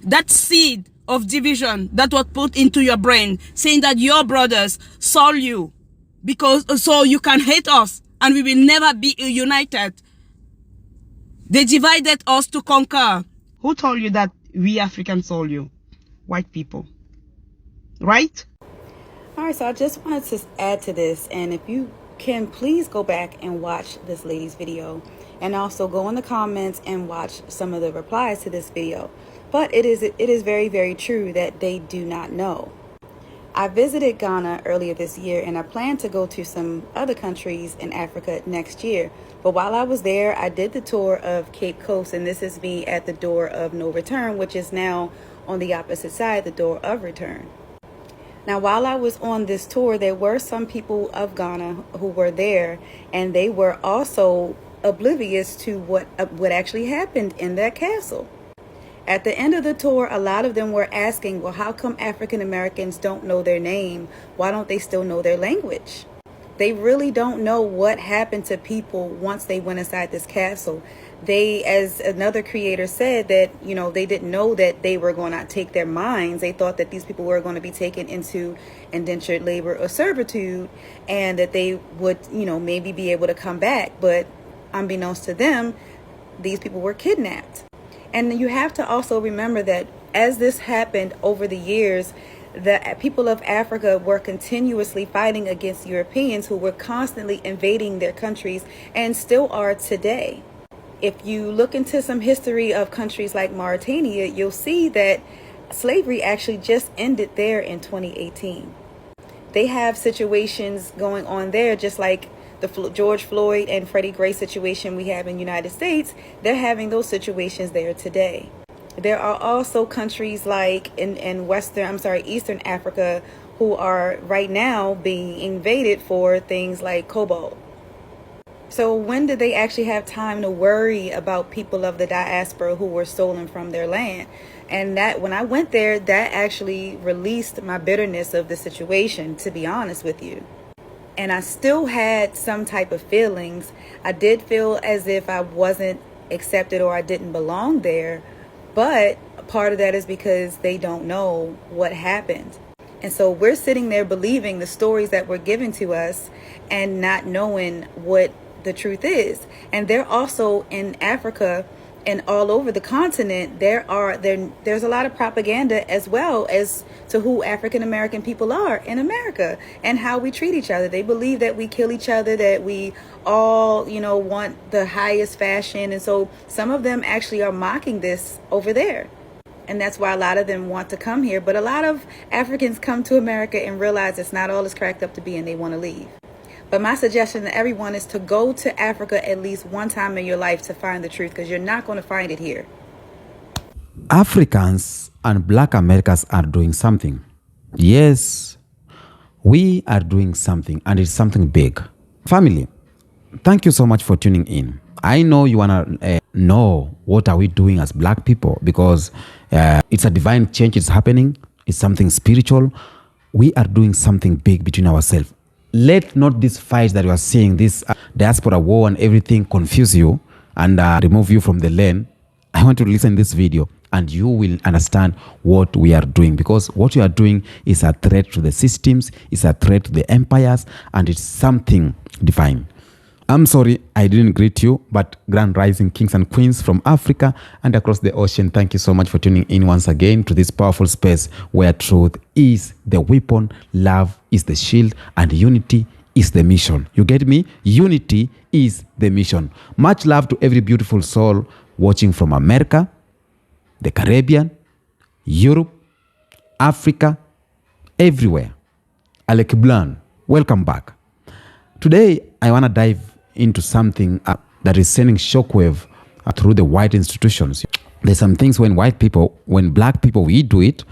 that seed of division that was put into your brain, saying that your brothers sold you because so you can hate us and we will never be united. They divided us to conquer. Who told you that we Africans sold you? White people. Right? All right, so I just wanted to add to this, and if you can, please go back and watch this lady's video, and also go in the comments and watch some of the replies to this video. But it is very, very true that they do not know. I visited Ghana earlier this year, and I plan to go to some other countries in Africa next year. But while I was there, I did the tour of Cape Coast, and this is me at the door of no return, which is now on the opposite side, the door of return. Now, while I was on this tour, there were some people of Ghana who were there, and they were also oblivious to what actually happened in that castle. At the end of the tour, a lot of them were asking, well, how come African Americans don't know their name? Why don't they still know their language? They really don't know what happened to people once they went inside this castle. They, as another creator said, that, you know, they didn't know that they were going to take their minds. They thought that these people were going to be taken into indentured labor or servitude, and that they would, you know, maybe be able to come back. But unbeknownst to them, these people were kidnapped. And you have to also remember that as this happened over the years, the people of Africa were continuously fighting against Europeans who were constantly invading their countries and still are today. If you look into some history of countries like Mauritania, you'll see that slavery actually just ended there in 2018. They have situations going on there just like the George Floyd and Freddie Gray situation we have in the United States. They're having those situations there today. There are also countries like in Eastern Africa who are right now being invaded for things like cobalt. So when did they actually have time to worry about people of the diaspora who were stolen from their land? And that when I went there, that actually released my bitterness of the situation, to be honest with you. And I still had some type of feelings. I did feel as if I wasn't accepted or I didn't belong there. But part of that is because they don't know what happened. And so we're sitting there believing the stories that were given to us and not knowing what the truth is. And they're also in Africa and all over the continent, there's a lot of propaganda as well as to who African American people are in America and how we treat each other. They believe that we kill each other, that we all, want the highest fashion. And so some of them actually are mocking this over there. And that's why a lot of them want to come here. But a lot of Africans come to America and realize it's not all it's cracked up to be and they want to leave. But my suggestion to everyone is to go to Africa at least one time in your life to find the truth, because you're not going to find it here. Africans and Black Americans are doing something. Yes, we are doing something, and it's something big. Family, thank you so much for tuning in. I know you want to know what are we doing as Black people, because it's a divine change. It's happening. It's something spiritual. We are doing something big between ourselves. Let not this fight that you are seeing, this diaspora war and everything, confuse you and remove you from the lane. I want you to listen to this video and you will understand what we are doing, because what you are doing is a threat to the systems, it's a threat to the empires, and it's something divine. I'm sorry I didn't greet you, but Grand Rising Kings and Queens from Africa and across the ocean, thank you so much for tuning in once again to this powerful space where truth is the weapon, love is the shield, and unity is the mission. You get me? Unity is the mission. Much love to every beautiful soul watching from America, the Caribbean, Europe, Africa, everywhere. Alec Blanc, welcome back. Today, I want to dive into something that is sending shockwave through the white institutions. There's some things when Black people, we do it,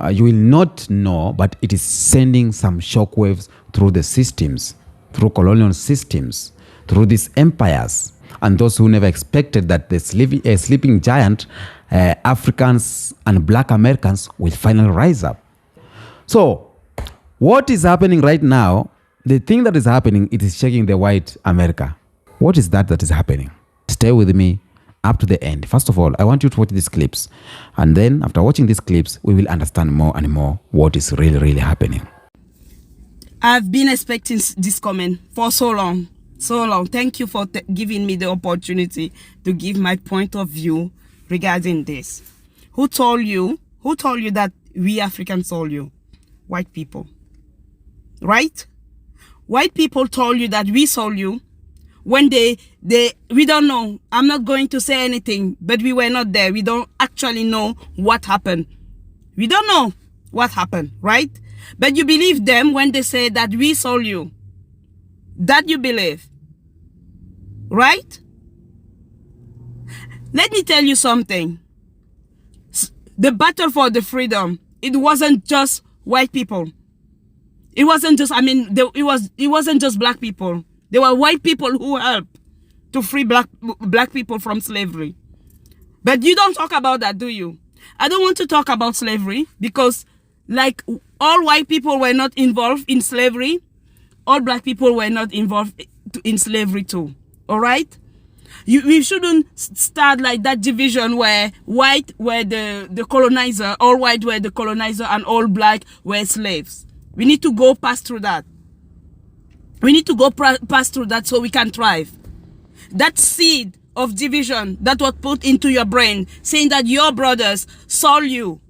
you will not know, but it is sending some shockwaves through the systems, through colonial systems, through these empires, and those who never expected that the sleeping giant, Africans and Black Americans, will finally rise up. So, what is happening right now? The thing that is happening, it is shaking the white America. What is that is happening? Stay with me up to the end. First of all, I want you to watch these clips. And then after watching these clips, we will understand more and more what is really, really happening. I've been expecting this comment for so long. So long. Thank you for giving me the opportunity to give my point of view regarding this. Who told you that we Africans sold you? White people. Right? White people told you that we sold you when we don't know. I'm not going to say anything, but we were not there. We don't actually know what happened. We don't know what happened, right? But you believe them when they say that we sold you. That you believe. Right? Let me tell you something. The battle for the freedom, it wasn't just white people. It wasn't just, it wasn't just black people. There were white people who helped to free black people from slavery. But you don't talk about that, do you? I don't want to talk about slavery because, like, all white people were not involved in slavery. All black people were not involved in slavery too. All right? We shouldn't start like that division where white were the colonizer, all white were the colonizer, and all black were slaves. We need to go past through that. We need to go past through that so we can thrive. That seed of division that was put into your brain, saying that your brothers sold you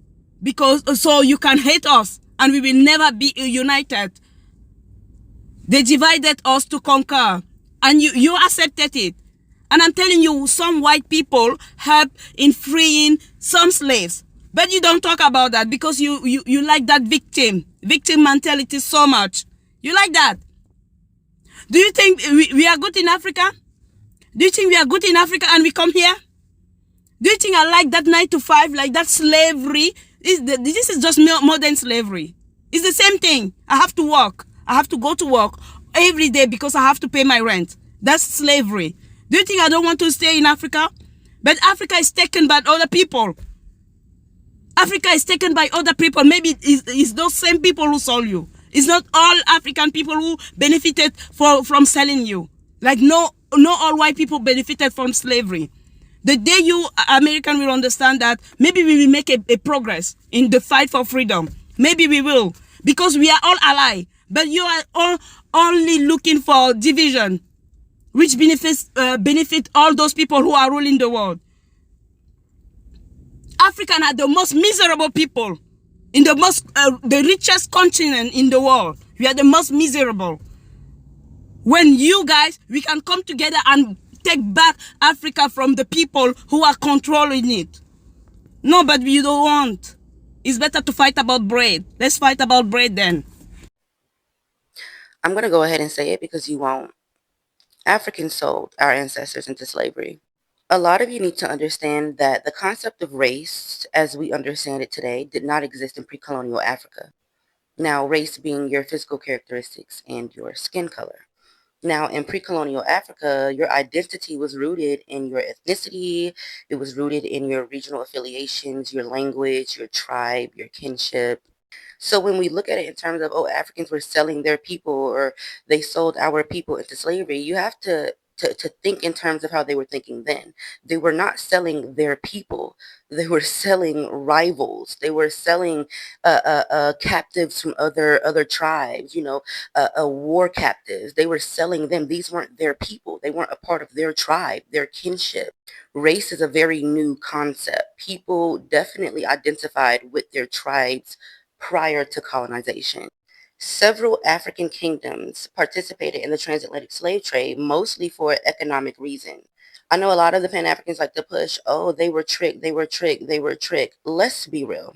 because so you can hate us and we will never be united. They divided us to conquer, and you accepted it. And I'm telling you, some white people helped in freeing some slaves. But you don't talk about that because you like that victim mentality so much. You like that. Do you think we are good in Africa? Do you think we are good in Africa and we come here? Do you think I like that 9 to 5, like that slavery? This is just modern slavery. It's the same thing. I have to work. I have to go to work every day because I have to pay my rent. That's slavery. Do you think I don't want to stay in Africa? But Africa is taken by other people. Africa is taken by other people. Maybe it's those same people who sold you. It's not all African people who benefited from selling you. Like no all white people benefited from slavery. The day you American will understand that, maybe we will make a progress in the fight for freedom. Maybe we will, because we are all allies. But you are all only looking for division, which benefit all those people who are ruling the world. Africans are the most miserable people in the richest continent in the world. We are the most miserable. When you guys, we can come together and take back Africa from the people who are controlling it. No, but we don't want. It's better to fight about bread. Let's fight about bread then. I'm going to go ahead and say it because you won't. Africans sold our ancestors into slavery. A lot of you need to understand that the concept of race, as we understand it today, did not exist in pre-colonial Africa. Now, race being your physical characteristics and your skin color. Now, in pre-colonial Africa, your identity was rooted in your ethnicity. It was rooted in your regional affiliations, your language, your tribe, your kinship. So when we look at it in terms of, oh, Africans were selling their people or they sold our people into slavery, you have to think in terms of how they were thinking then. They were not selling their people. They were selling rivals. They were selling captives from other tribes, war captives. They were selling them. These weren't their people. They weren't a part of their tribe, their kinship. Race is a very new concept. People definitely identified with their tribes prior to colonization. Several African kingdoms participated in the transatlantic slave trade, mostly for economic reason. I know a lot of the Pan-Africans like to push, oh, they were tricked, they were tricked, they were tricked. Let's be real.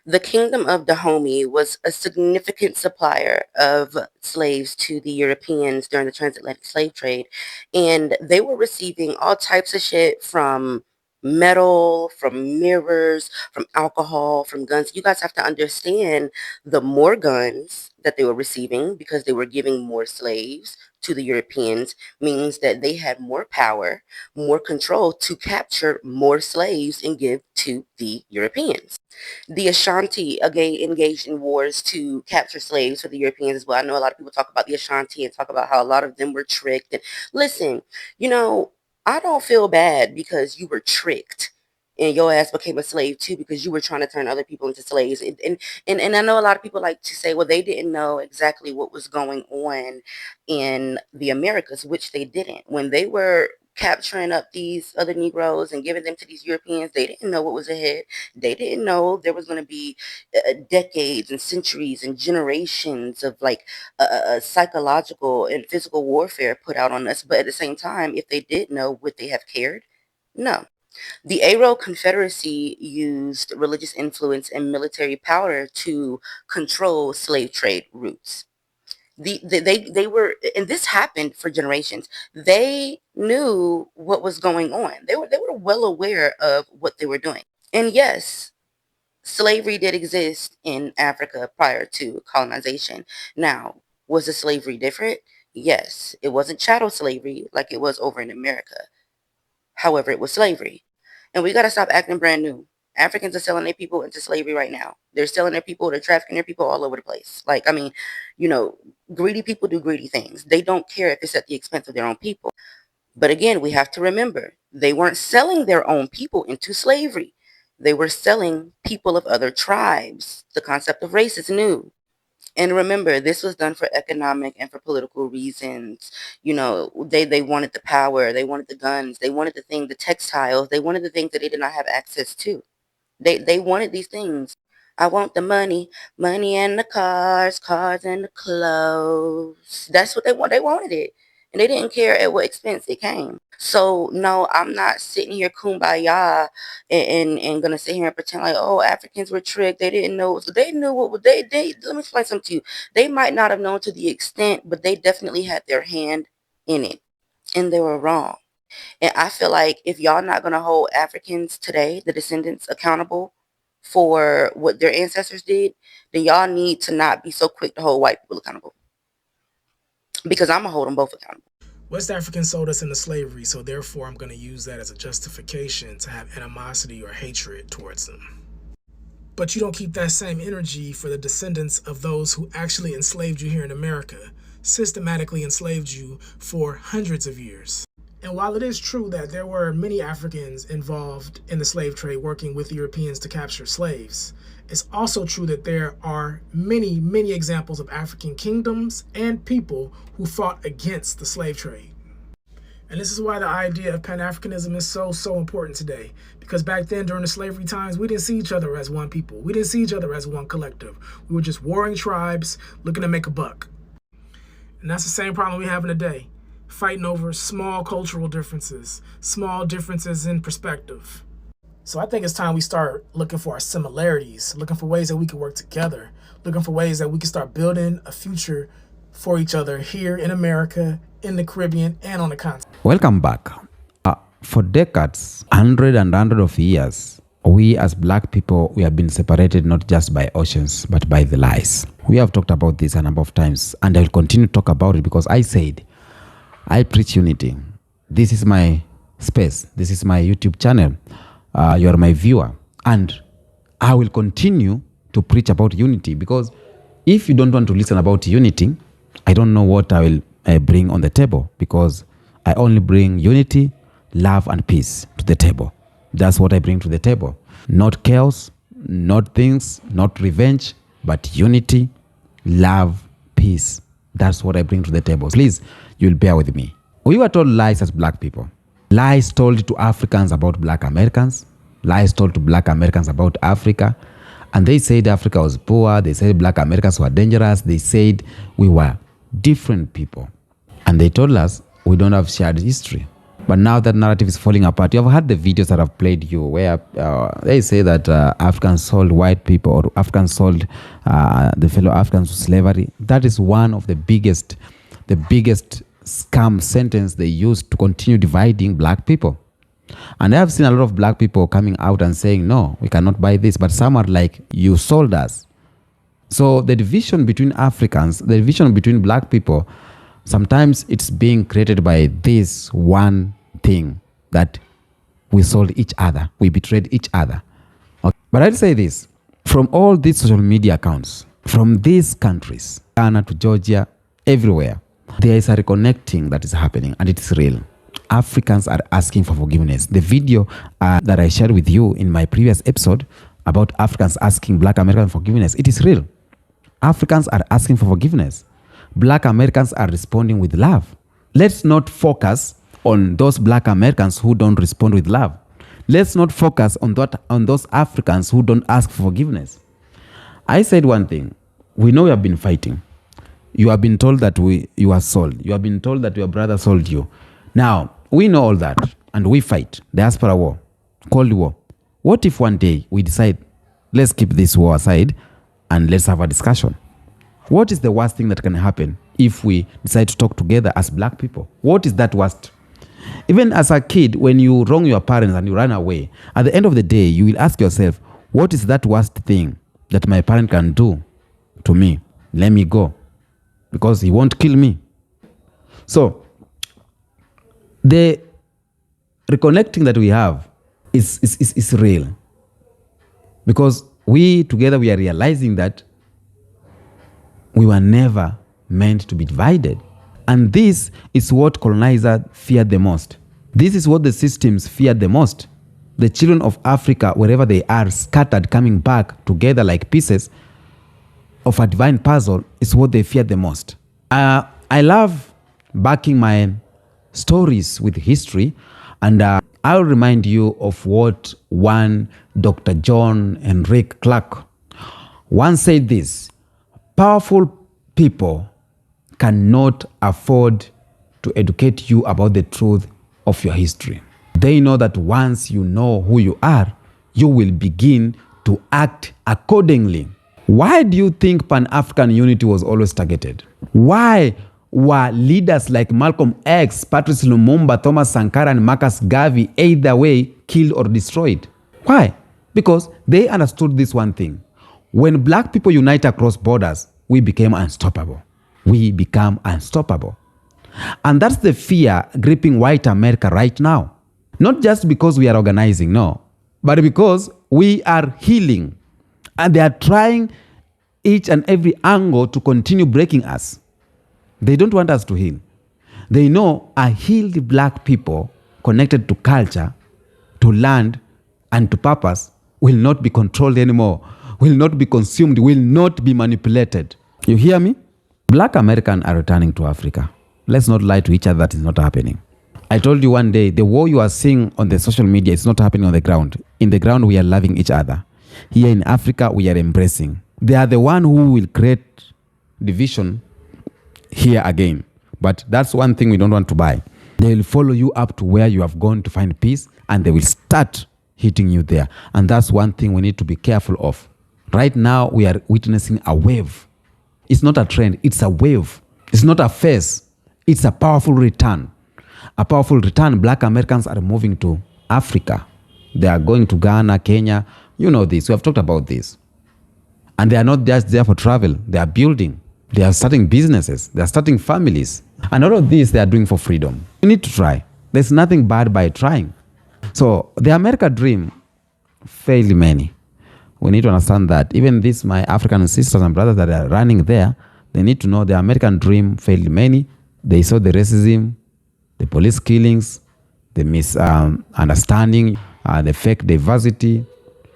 The Kingdom of Dahomey was a significant supplier of slaves to the Europeans during the transatlantic slave trade, and they were receiving all types of shit from metal, from mirrors, from alcohol, from guns. You guys have to understand, the more guns that they were receiving because they were giving more slaves to the Europeans means that they had more power, more control to capture more slaves and give to the Europeans. The Ashanti engaged in wars to capture slaves for the Europeans as well. I know a lot of people talk about the Ashanti and talk about how a lot of them were tricked. And listen, I don't feel bad because you were tricked and your ass became a slave too because you were trying to turn other people into slaves. And I know a lot of people like to say, well, they didn't know exactly what was going on in the Americas, which they didn't. When they were capturing up these other Negroes and giving them to these Europeans, they didn't know what was ahead. They didn't know there was going to be decades and centuries and generations of like psychological and physical warfare put out on us. But at the same time, if they did know, would they have cared? No. The Aero Confederacy used religious influence and military power to control slave trade routes. They were, and this happened for generations. They knew what was going on. They were well aware of what they were doing. And yes, slavery did exist in Africa prior to colonization. Now, was the slavery different? Yes, it wasn't chattel slavery like it was over in America. However, it was slavery. And we got to stop acting brand new. Africans are selling their people into slavery right now. They're selling their people, they're trafficking their people all over the place. Like, I mean, you know, greedy people do greedy things. They don't care if it's at the expense of their own people. But again, we have to remember, they weren't selling their own people into slavery. They were selling people of other tribes. The concept of race is new. And remember, this was done for economic and for political reasons. You know, they wanted the power, they wanted the guns, they wanted the textiles, they wanted the things that they did not have access to. They wanted these things. I want the money, money and the cars, cars and the clothes. That's what they want. They wanted it. And they didn't care at what expense it came. So no, I'm not sitting here kumbaya and gonna sit here and pretend like, oh, Africans were tricked. They didn't know. So they knew what they let me explain something to you. They might not have known to the extent, but they definitely had their hand in it. And they were wrong. And I feel like if y'all not going to hold Africans today, the descendants, accountable for what their ancestors did, then y'all need to not be so quick to hold white people accountable. Because I'm going to hold them both accountable. West Africans sold us into slavery, so therefore I'm going to use that as a justification to have animosity or hatred towards them. But you don't keep that same energy for the descendants of those who actually enslaved you here in America, systematically enslaved you for hundreds of years. And while it is true that there were many Africans involved in the slave trade working with Europeans to capture slaves, it's also true that there are many, many examples of African kingdoms and people who fought against the slave trade. And this is why the idea of Pan-Africanism is so important today. Because back then, during the slavery times, we didn't see each other as one people. We didn't see each other as one collective. We were just warring tribes looking to make a buck. And that's the same problem we have today. Fighting over small cultural differences, small differences in perspective. So I think it's time we start looking for our similarities, looking for ways that we can work together, looking for ways that we can start building a future for each other here in America, in the Caribbean, and on the continent. Welcome back. For decades, hundreds of years, we as black people, we have been separated not just by oceans, but by the lies. We have talked about this a number of times, and I will continue to talk about it because I said, I preach unity. This is my space. This is my YouTube channel. You are my viewer. And I will continue to preach about unity because if you don't want to listen about unity, I don't know what I will bring on the table because I only bring unity, love, and peace to the table. That's what I bring to the table. Not chaos, not things, not revenge, but unity, love, peace. That's what I bring to the table. Please, you'll bear with me. We were told lies as black people. Lies told to Africans about black Americans. Lies told to black Americans about Africa. And they said Africa was poor. They said black Americans were dangerous. They said we were different people. And they told us we don't have shared history. But now that narrative is falling apart. You have heard the videos that I've played you where they say that Africans sold white people or Africans sold the fellow Africans to slavery. That is one of the biggest scam sentence they use to continue dividing black people. And I have seen a lot of black people coming out and saying, no, we cannot buy this. But some are like, you sold us. So the division between Africans, the division between black people, sometimes it's being created by this one thing that we sold each other. We betrayed each other. Okay. But I'll say this, from all these social media accounts, from these countries, Ghana to Georgia, everywhere, there is a reconnecting that is happening and it's real. Africans are asking for forgiveness. The video that I shared with you in my previous episode about Africans asking Black Americans forgiveness, it is real. Africans are asking for forgiveness. Black Americans are responding with love. Let's not focus on those Black Americans who don't respond with love. Let's not focus on those Africans who don't ask for forgiveness. I said one thing. We know you have been fighting. You have been told that you are sold. You have been told that your brother sold you. Now, we know all that, and we fight. Diaspora war, Cold War. What if one day we decide, let's keep this war aside and let's have a discussion? What is the worst thing that can happen if we decide to talk together as Black people? What is that worst? Even as a kid, when you wrong your parents and you run away, at the end of the day, you will ask yourself, what is that worst thing that my parent can do to me? Let me go, because he won't kill me. So, the reconnecting that we have is real. Because we together, we are realizing that we were never meant to be divided. And this is what colonizers feared the most. This is what the systems feared the most. The children of Africa, wherever they are, scattered, coming back together like pieces of a divine puzzle, is what they feared the most. I love backing my stories with history, and I'll remind you of what one Dr. John Henrik Clark once said this: powerful people cannot afford to educate you about the truth of your history. They know that once you know who you are, you will begin to act accordingly. Why do you think Pan-African unity was always targeted? Why were leaders like Malcolm X, Patrice Lumumba, Thomas Sankara, and Marcus Garvey either way killed or destroyed? Why? Because they understood this one thing. When Black people unite across borders, we became unstoppable. We become unstoppable. And that's the fear gripping white America right now. Not just because we are organizing, no, but because we are healing. And they are trying each and every angle to continue breaking us. They don't want us to heal. They know a healed Black people connected to culture, to land, and to purpose will not be controlled anymore, will not be consumed, will not be manipulated. You hear me? Black Americans are returning to Africa. Let's not lie to each other, that is not happening. I told you one day, the war you are seeing on the social media is not happening on the ground. In the ground, we are loving each other. Here in Africa, we are embracing. They are the one who will create division here again. But that's one thing we don't want to buy. They will follow you up to where you have gone to find peace, and they will start hitting you there. And that's one thing we need to be careful of. Right now, we are witnessing a wave. It's not a trend, it's a wave. It's not a phase. It's a powerful return. A powerful return. Black Americans are moving to Africa. They are going to Ghana, Kenya. You know this. We have talked about this. And they are not just there for travel. They are building. They are starting businesses. They are starting families. And all of this they are doing for freedom. You need to try. There's nothing bad by trying. So the America dream failed many. We need to understand that. Even these, my African sisters and brothers that are running there, they need to know the American dream failed many. They saw the racism, the police killings, the misunderstanding, the fake diversity.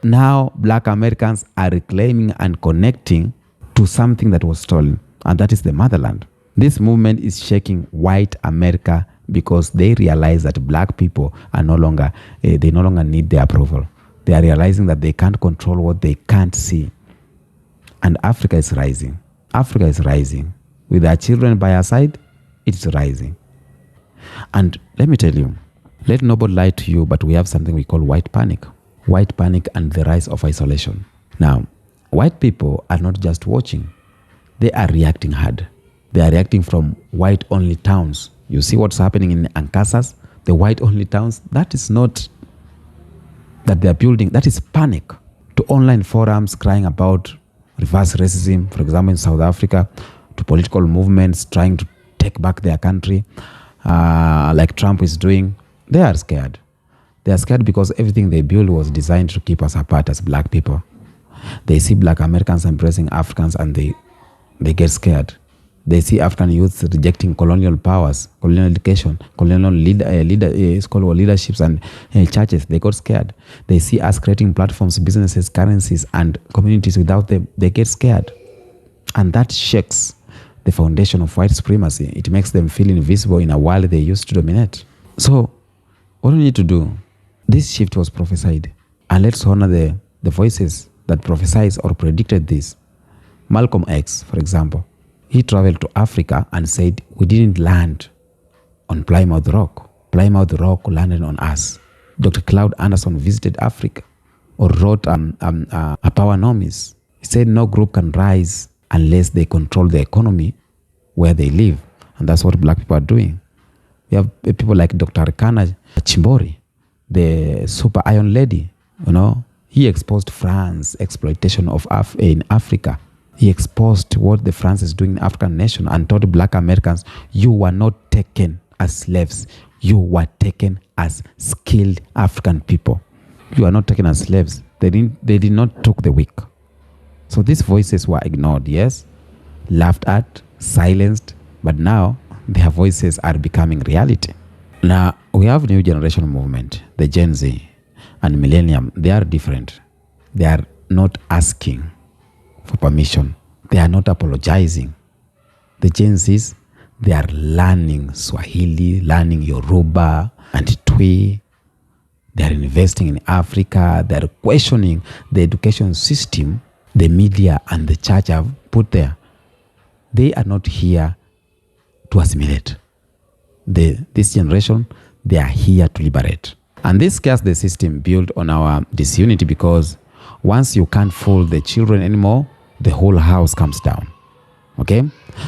Now, Black Americans are reclaiming and connecting to something that was stolen, and that is the motherland. This movement is shaking white America because they realize that Black people are no longer need their approval. They are realizing that they can't control what they can't see. And Africa is rising. Africa is rising. With our children by our side, it's rising. And let me tell you, let nobody lie to you, but we have something we call white panic. White panic and the rise of isolation. Now, white people are not just watching. They are reacting hard. They are reacting from white-only towns. You see what's happening in Ankasas, the white-only towns? That is not that they are building. That is panic. To online forums crying about reverse racism, for example, in South Africa, to political movements trying to take back their country, like Trump is doing. They are scared. They are scared because everything they built was designed to keep us apart as Black people. They see Black Americans embracing Africans and they get scared. They see African youths rejecting colonial powers, colonial education, colonial leaderships and churches. They got scared. They see us creating platforms, businesses, currencies, and communities without them. They get scared. And that shakes the foundation of white supremacy. It makes them feel invisible in a world they used to dominate. So what do we need to do? This shift was prophesied. And let's honor the voices that prophesied or predicted this. Malcolm X, for example, he traveled to Africa and said, we didn't land on Plymouth Rock. Plymouth Rock landed on us. Dr. Cloud Anderson visited Africa or wrote a power nomis. He said no group can rise unless they control the economy where they live. And that's what black people are doing. We have people like Dr. Rikana Chimbori, the super iron lady. He exposed France exploitation in Africa. He exposed what the France is doing in African nation and told black Americans, you were not taken as slaves. You were taken as skilled African people. You are not taken as slaves. They did not take the weak. So these voices were ignored, yes, laughed at, silenced, but now their voices are becoming reality. Now we have new generation movement, the Gen Z and Millennium. They are different. They are not asking for permission. They are not apologizing. The Gen Zs, they are learning Swahili, learning Yoruba and Twi. They are investing in Africa. They are questioning the education system the media and the church have put there. They are not here to assimilate. This generation, they are here to liberate. And this scares the system built on our disunity, because once you can't fool the children anymore, the whole house comes down. Okay?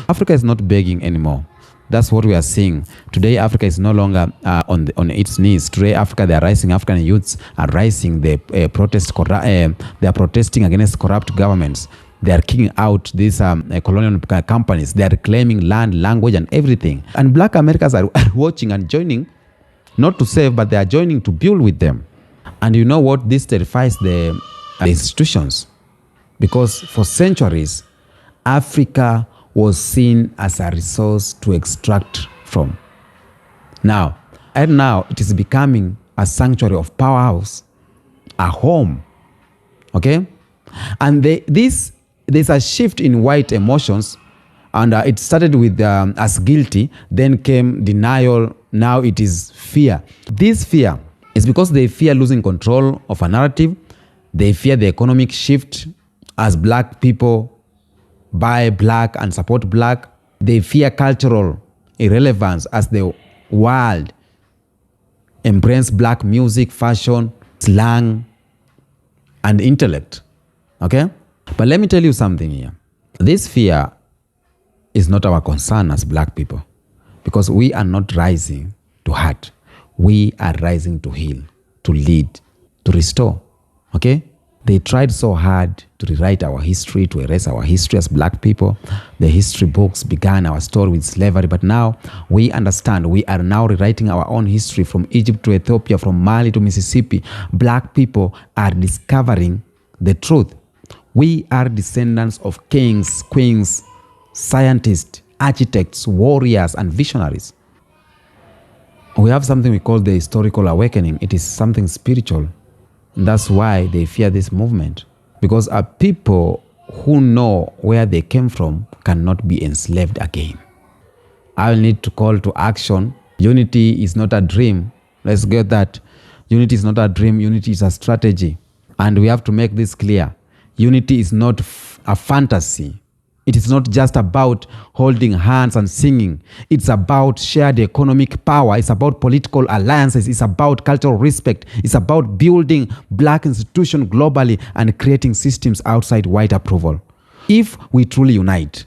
Africa is not begging anymore. That's what we are seeing. Today, Africa is no longer on its knees. Today, Africa, they are rising. African youths are rising. They are protesting against corrupt governments. They are kicking out these colonial companies. They are claiming land, language, and everything. And black Americans are watching and joining, not to save, but they are joining to build with them. And you know what? This terrifies the institutions. Because for centuries, Africa was seen as a resource to extract from. Now it is becoming a sanctuary of powerhouse, a home. Okay? And there's a shift in white emotions, and it started with as guilty, then came denial, now it is fear. This fear is because they fear losing control of a narrative. They fear the economic shift as black people buy black and support black. They fear cultural irrelevance as the world embraces black music, fashion, slang, and intellect. Okay? But let me tell you something here. This fear is not our concern as black people, because we are not rising to hurt. We are rising to heal, to lead, to restore. Okay? They tried so hard to rewrite our history, to erase our history as black people. The history books began our story with slavery, but now we understand. We are now rewriting our own history from Egypt to Ethiopia, from Mali to Mississippi. Black people are discovering the truth. We are descendants of kings, queens, scientists, architects, warriors, and visionaries. We have something we call the historical awakening. It is something spiritual. That's why they fear this movement, because a people who know where they came from cannot be enslaved again. I'll need to call to action. Unity is not a dream. Let's get that. Unity is not a dream. Unity is a strategy. And we have to make this clear. Unity is not a fantasy. It is not just about holding hands and singing. It's about shared economic power. It's about political alliances. It's about cultural respect. It's about building black institutions globally and creating systems outside white approval. If we truly unite,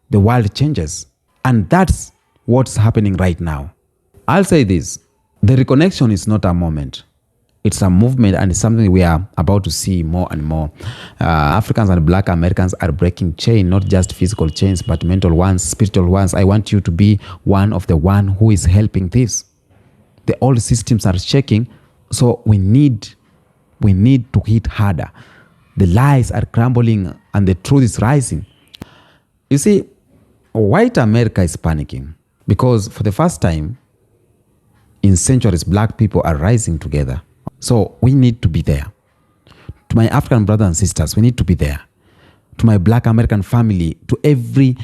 the world changes. And that's what's happening right now. I'll say this. The reconnection is not a moment. It's a movement, and it's something we are about to see more and more. Africans and black Americans are breaking chains, not just physical chains, but mental ones, spiritual ones. I want you to be one of the one who is helping this. The old systems are shaking, so we need to hit harder. The lies are crumbling and the truth is rising. You see, white America is panicking because for the first time in centuries, black people are rising together. So we need to be there. To my African brothers and sisters, we need to be there. To my black American family, to every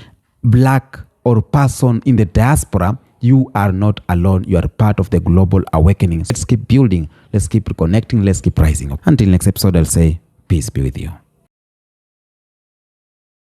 black or person in the diaspora, you are not alone. You are part of the global awakening. Let's keep building. Let's keep reconnecting. Let's keep rising up. Until next episode, I'll say, peace be with you.